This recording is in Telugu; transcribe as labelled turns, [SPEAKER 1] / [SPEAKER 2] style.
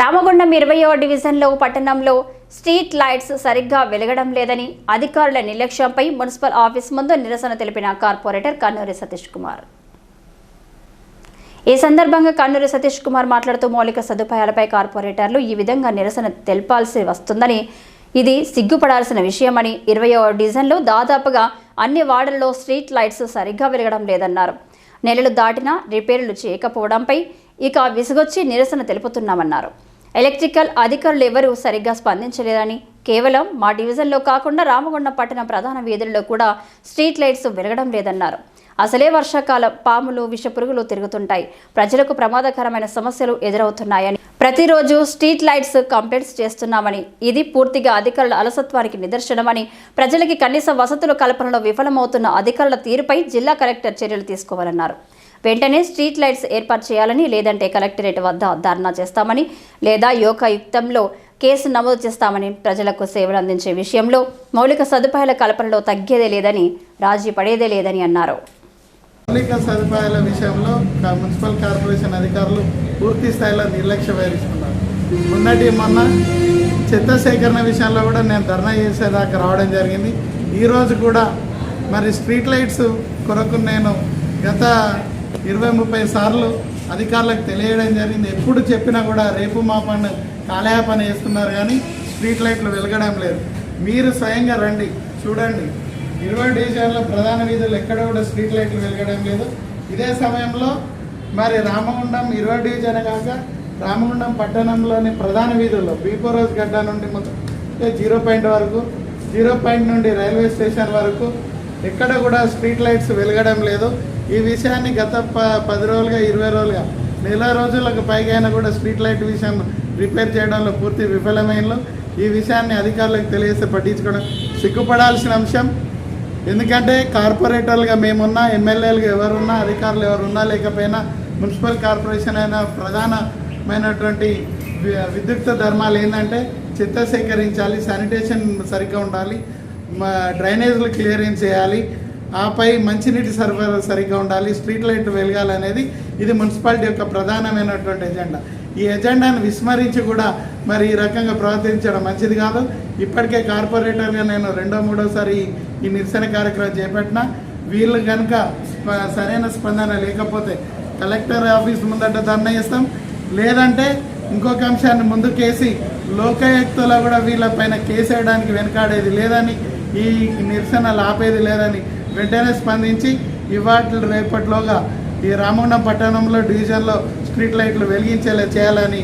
[SPEAKER 1] రామగుండం 20వ డివిజన్లో పట్టణంలో స్ట్రీట్ లైట్స్ సరిగ్గా వెలగడం లేదని అధికారుల నిర్లక్ష్యంపై మున్సిపల్ ఆఫీస్ ముందు నిరసన తెలిపిన కార్పొరేటర్ కన్నూరి సతీష్ కుమార్. ఈ సందర్భంగా కన్నూరి సతీష్ కుమార్ మాట్లాడుతూ మౌలిక సదుపాయాలపై కార్పొరేటర్లు ఈ విధంగా నిరసన తెలపాల్సి వస్తుందని, ఇది సిగ్గుపడాల్సిన విషయమని, 20వ డివిజన్లో దాదాపుగా అన్ని వార్డుల్లో స్ట్రీట్ లైట్స్ సరిగ్గా వెలగడం లేదన్నారు. నెలలు దాటినా రిపేర్లు చేయకపోవడంపై ఇక విసుగొచ్చి నిరసన తెలుపుతున్నామన్నారు. ఎలక్ట్రికల్ అధికారులు ఎవరూ సరిగ్గా స్పందించలేదని, కేవలం మా డివిజన్లో కాకుండా రామగుండం పట్టణ ప్రధాన వీధుల్లో కూడా స్ట్రీట్ లైట్స్ వెలగడం లేదన్నారు. అసలే వర్షాకాలం, పాములు, విషపురుగులు తిరుగుతుంటాయి, ప్రజలకు ప్రమాదకరమైన సమస్యలు ఎదురవుతున్నాయని, ప్రతిరోజు స్ట్రీట్ లైట్స్ కంప్లైంట్స్ చేస్తున్నామని, ఇది పూర్తిగా అధికారుల అలసత్వానికి నిదర్శనమని, ప్రజలకి కనీస వసతుల కల్పనలో విఫలమవుతున్న అధికారుల తీరుపై జిల్లా కలెక్టర్ చర్యలు తీసుకోవాలన్నారు. వెంటనే స్ట్రీట్ లైట్స్ ఏర్పాటు చేయాలని, లేదంటే కలెక్టరేట్ వద్ద ధర్నా చేస్తామని, లేదా యోగయుక్తంలో కేసు నమోదు చేస్తామని, ప్రజలకు సేవలు అందించే విషయంలో మౌలిక సదుపాయాల కల్పనలో తగ్గేదే లేదని, రాజీ పడేదే లేదని అన్నారు.
[SPEAKER 2] మౌలిక సదుపాయాల విషయంలో మున్సిపల్ కార్పొరేషన్ అధికారులు పూర్తి స్థాయిలో నిర్లక్ష్యం వహిస్తున్నారు. మొన్న చెత్త సేకరణ విషయంలో కూడా నేను ధర్నా చేసేదాకా రావడం జరిగింది. ఈరోజు కూడా మరి స్ట్రీట్ లైట్స్ కొరకు నేను గత 20-30 సార్లు అధికారులకు తెలియడం జరిగింది. ఎప్పుడు చెప్పినా కూడా రేపు మా పని కాలయాపన చేస్తున్నారు, కానీ స్ట్రీట్ లైట్లు వెలగడం లేదు. మీరు స్వయంగా రండి, చూడండి. 20 డివిజన్ల ప్రధాన వీధులు ఎక్కడ కూడా స్ట్రీట్ లైట్లు వెలగడం లేదు. ఇదే సమయంలో మరి రామగుండం 20 డివిజన్ కాక రామగుండం పట్టణంలోని ప్రధాన వీధుల్లో బీపో రోజ్ గడ్డ నుండి మొత్తం 0 పాయింట్ వరకు, 0 పాయింట్ నుండి రైల్వే స్టేషన్ వరకు ఎక్కడ కూడా స్ట్రీట్ లైట్స్ వెలగడం లేదు. ఈ విషయాన్ని గత 10 రోజులుగా, 20 రోజులుగా, నెల రోజులకు పైగా కూడా స్ట్రీట్ లైట్ విషయం రిపేర్ చేయడంలో పూర్తి విఫలమైనలో. ఈ విషయాన్ని అధికారులకు తెలియజేస్తే పట్టించుకోవడం సిగ్గుపడాల్సిన అంశం. ఎందుకంటే కార్పొరేటర్లుగా మేమున్నా, ఎమ్మెల్యేలుగా ఎవరున్నా, అధికారులు ఎవరున్నా లేకపోయినా మున్సిపల్ కార్పొరేషన్ అయినా ప్రధానమైనటువంటి విద్యుక్త ధర్మాలు ఏంటంటే చెత్త సేకరించాలి, శానిటేషన్ సరిగ్గా ఉండాలి, డ్రైనేజీలు క్లియరెన్స్ చేయాలి, ఆపై మంచినీటి సరఫరా సరిగ్గా ఉండాలి, స్ట్రీట్ లైట్ వెలగాలనేది ఇది మున్సిపాలిటీ యొక్క ప్రధానమైనటువంటి ఎజెండా. ఈ ఎజెండాను విస్మరించి కూడా మరి ఈ రకంగా ప్రవర్తించడం మంచిది కాదు. ఇప్పటికే కార్పొరేటర్గా నేను 2-3సారి ఈ నిరసన కార్యక్రమం చేపట్టిన. వీళ్ళు కనుక సరైన స్పందన లేకపోతే కలెక్టర్ ఆఫీస్ ముందట ధర్నా చేస్తాం, లేదంటే ఇంకొక అంశాన్ని ముందుకేసి లోకాయుక్తలో కూడా వీళ్ళపైన కేసు వేయడానికి వెనకాడేది లేదని, ఈ నిరసనలు ఆపేది లేదని వెంటనే స్పందించి ఇవాళ రేపట్లోగా ఈ రామగుండం పట్టణంలో డివిజన్లో స్ట్రీట్ లైట్లు వెలిగించేలా చేయాలని